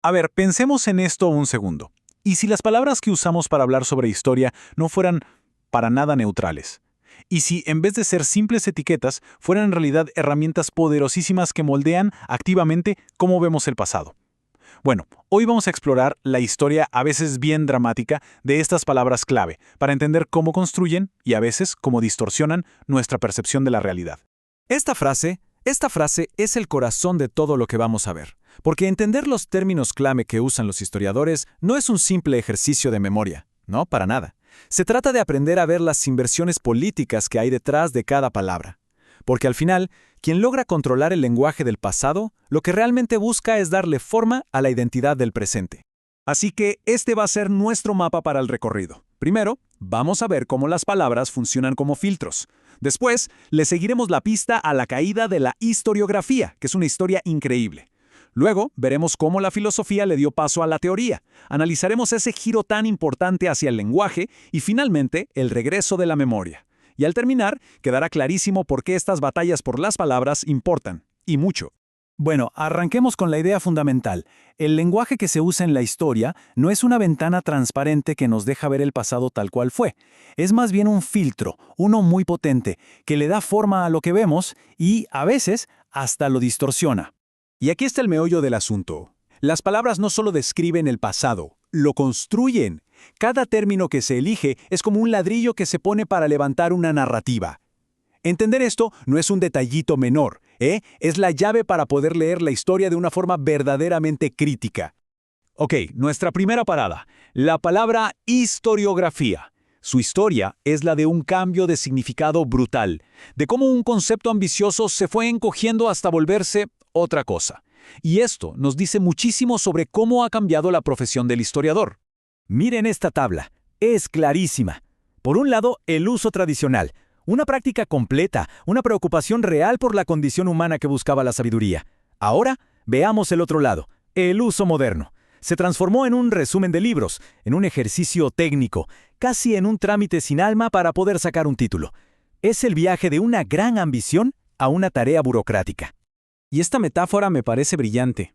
A ver, pensemos en esto un segundo. ¿Y si las palabras que usamos para hablar sobre historia no fueran para nada neutrales? ¿Y si en vez de ser simples etiquetas, fueran en realidad herramientas poderosísimas que moldean activamente cómo vemos el pasado? Bueno, hoy vamos a explorar la historia a veces bien dramática de estas palabras clave, para entender cómo construyen y a veces cómo distorsionan nuestra percepción de la realidad. Esta frase es el corazón de todo lo que vamos a ver, porque entender los términos clave que usan los historiadores no es un simple ejercicio de memoria, no, para nada. Se trata de aprender a ver las inversiones políticas que hay detrás de cada palabra. Porque al final, quien logra controlar el lenguaje del pasado, lo que realmente busca es darle forma a la identidad del presente. Así que este va a ser nuestro mapa para el recorrido. Primero, vamos a ver cómo las palabras funcionan como filtros. Después, le seguiremos la pista a la caída de la historiografía, que es una historia increíble. Luego, veremos cómo la filosofía le dio paso a la teoría. Analizaremos ese giro tan importante hacia el lenguaje y, finalmente, el regreso de la memoria. Y al terminar, quedará clarísimo por qué estas batallas por las palabras importan, y mucho. Bueno, arranquemos con la idea fundamental. El lenguaje que se usa en la historia no es una ventana transparente que nos deja ver el pasado tal cual fue. Es más bien un filtro, uno muy potente, que le da forma a lo que vemos y, a veces, hasta lo distorsiona. Y aquí está el meollo del asunto. Las palabras no solo describen el pasado, lo construyen. Cada término que se elige es como un ladrillo que se pone para levantar una narrativa. Entender esto no es un detallito menor, es la llave para poder leer la historia de una forma verdaderamente crítica. Ok, nuestra primera parada, la palabra historiografía. Su historia es la de un cambio de significado brutal, de cómo un concepto ambicioso se fue encogiendo hasta volverse otra cosa. Y esto nos dice muchísimo sobre cómo ha cambiado la profesión del historiador. Miren esta tabla, es clarísima. Por un lado, el uso tradicional, una práctica completa, una preocupación real por la condición humana que buscaba la sabiduría. Ahora, veamos el otro lado, el uso moderno. Se transformó en un resumen de libros, en un ejercicio técnico, casi en un trámite sin alma para poder sacar un título. Es el viaje de una gran ambición a una tarea burocrática. Y esta metáfora me parece brillante.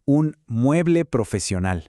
Un mueble profesional.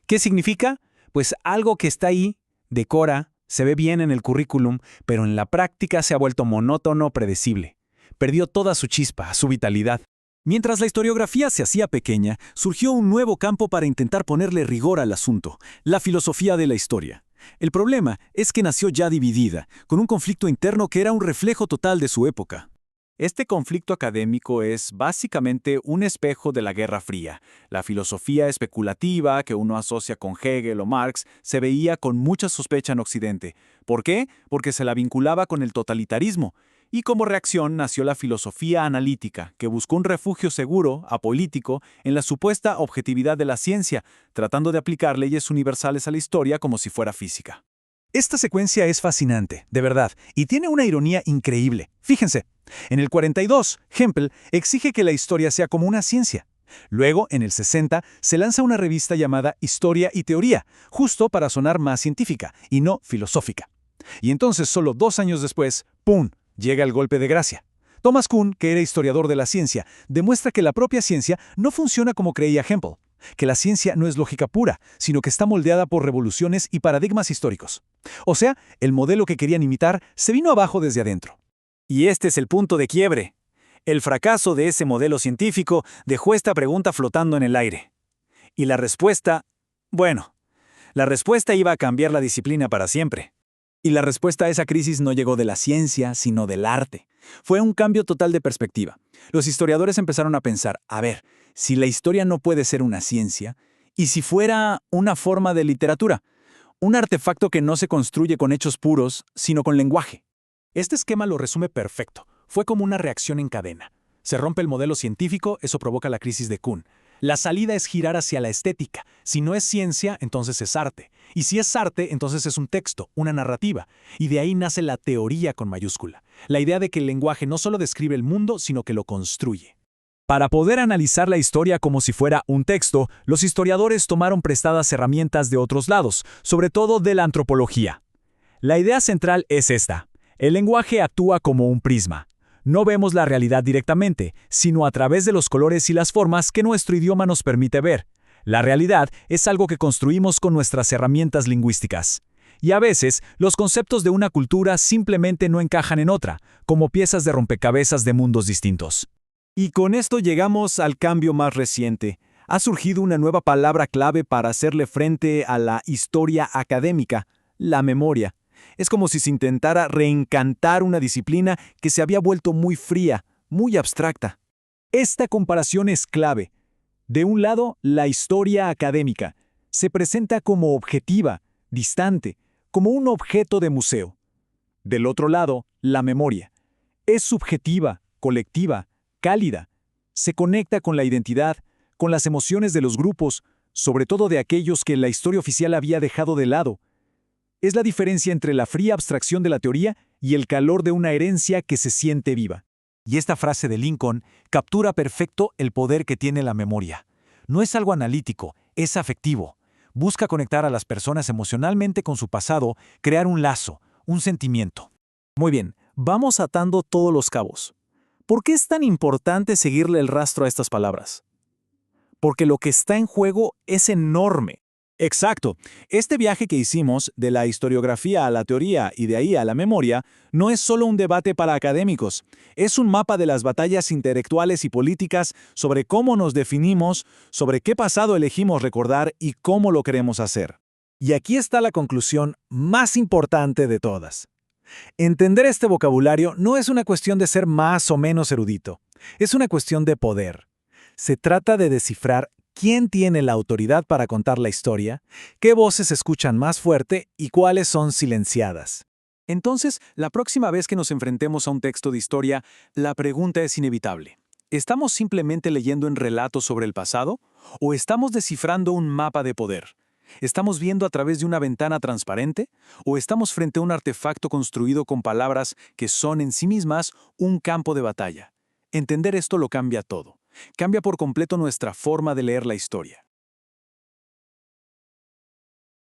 ¿Qué significa? Pues algo que está ahí, decora, se ve bien en el currículum, pero en la práctica se ha vuelto monótono, predecible. Perdió toda su chispa, su vitalidad. Mientras la historiografía se hacía pequeña, surgió un nuevo campo para intentar ponerle rigor al asunto, la filosofía de la historia. El problema es que nació ya dividida, con un conflicto interno que era un reflejo total de su época. Este conflicto académico es básicamente un espejo de la Guerra Fría. La filosofía especulativa que uno asocia con Hegel o Marx se veía con mucha sospecha en Occidente. ¿Por qué? Porque se la vinculaba con el totalitarismo. Y como reacción nació la filosofía analítica, que buscó un refugio seguro, apolítico, en la supuesta objetividad de la ciencia, tratando de aplicar leyes universales a la historia como si fuera física. Esta secuencia es fascinante, de verdad, y tiene una ironía increíble. Fíjense, en el 42, Hempel exige que la historia sea como una ciencia. Luego, en el 60, se lanza una revista llamada Historia y Teoría, justo para sonar más científica y no filosófica. Y entonces, solo 2 años después, ¡pum!, llega el golpe de gracia. Thomas Kuhn, que era historiador de la ciencia, demuestra que la propia ciencia no funciona como creía Hempel, que la ciencia no es lógica pura, sino que está moldeada por revoluciones y paradigmas históricos. O sea, el modelo que querían imitar se vino abajo desde adentro. Y este es el punto de quiebre. El fracaso de ese modelo científico dejó esta pregunta flotando en el aire. Y la respuesta iba a cambiar la disciplina para siempre. Y la respuesta a esa crisis no llegó de la ciencia, sino del arte. Fue un cambio total de perspectiva. Los historiadores empezaron a pensar, a ver, si la historia no puede ser una ciencia, ¿y si fuera una forma de literatura? Un artefacto que no se construye con hechos puros, sino con lenguaje. Este esquema lo resume perfecto. Fue como una reacción en cadena. Se rompe el modelo científico, eso provoca la crisis de Kuhn. La salida es girar hacia la estética. Si no es ciencia, entonces es arte. Y si es arte, entonces es un texto, una narrativa. Y de ahí nace la teoría con mayúscula. La idea de que el lenguaje no solo describe el mundo, sino que lo construye. Para poder analizar la historia como si fuera un texto, los historiadores tomaron prestadas herramientas de otros lados, sobre todo de la antropología. La idea central es esta. El lenguaje actúa como un prisma. No vemos la realidad directamente, sino a través de los colores y las formas que nuestro idioma nos permite ver. La realidad es algo que construimos con nuestras herramientas lingüísticas. Y a veces, los conceptos de una cultura simplemente no encajan en otra, como piezas de rompecabezas de mundos distintos. Y con esto llegamos al cambio más reciente. Ha surgido una nueva palabra clave para hacerle frente a la historia académica, la memoria. Es como si se intentara reencantar una disciplina que se había vuelto muy fría, muy abstracta. Esta comparación es clave. De un lado, la historia académica se presenta como objetiva, distante, como un objeto de museo. Del otro lado, la memoria. Es subjetiva, colectiva, cálida. Se conecta con la identidad, con las emociones de los grupos, sobre todo de aquellos que la historia oficial había dejado de lado. Es la diferencia entre la fría abstracción de la teoría y el calor de una herencia que se siente viva. Y esta frase de Lincoln captura perfecto el poder que tiene la memoria. No es algo analítico, es afectivo. Busca conectar a las personas emocionalmente con su pasado, crear un lazo, un sentimiento. Muy bien, vamos atando todos los cabos. ¿Por qué es tan importante seguirle el rastro a estas palabras? Porque lo que está en juego es enorme. Exacto. Este viaje que hicimos, de la historiografía a la teoría y de ahí a la memoria, no es solo un debate para académicos. Es un mapa de las batallas intelectuales y políticas sobre cómo nos definimos, sobre qué pasado elegimos recordar y cómo lo queremos hacer. Y aquí está la conclusión más importante de todas. Entender este vocabulario no es una cuestión de ser más o menos erudito. Es una cuestión de poder. Se trata de descifrar quién tiene la autoridad para contar la historia, qué voces se escuchan más fuerte y cuáles son silenciadas. Entonces, la próxima vez que nos enfrentemos a un texto de historia, la pregunta es inevitable. ¿Estamos simplemente leyendo un relato sobre el pasado o estamos descifrando un mapa de poder? ¿Estamos viendo a través de una ventana transparente o estamos frente a un artefacto construido con palabras que son en sí mismas un campo de batalla? Entender esto lo cambia todo. Cambia por completo nuestra forma de leer la historia.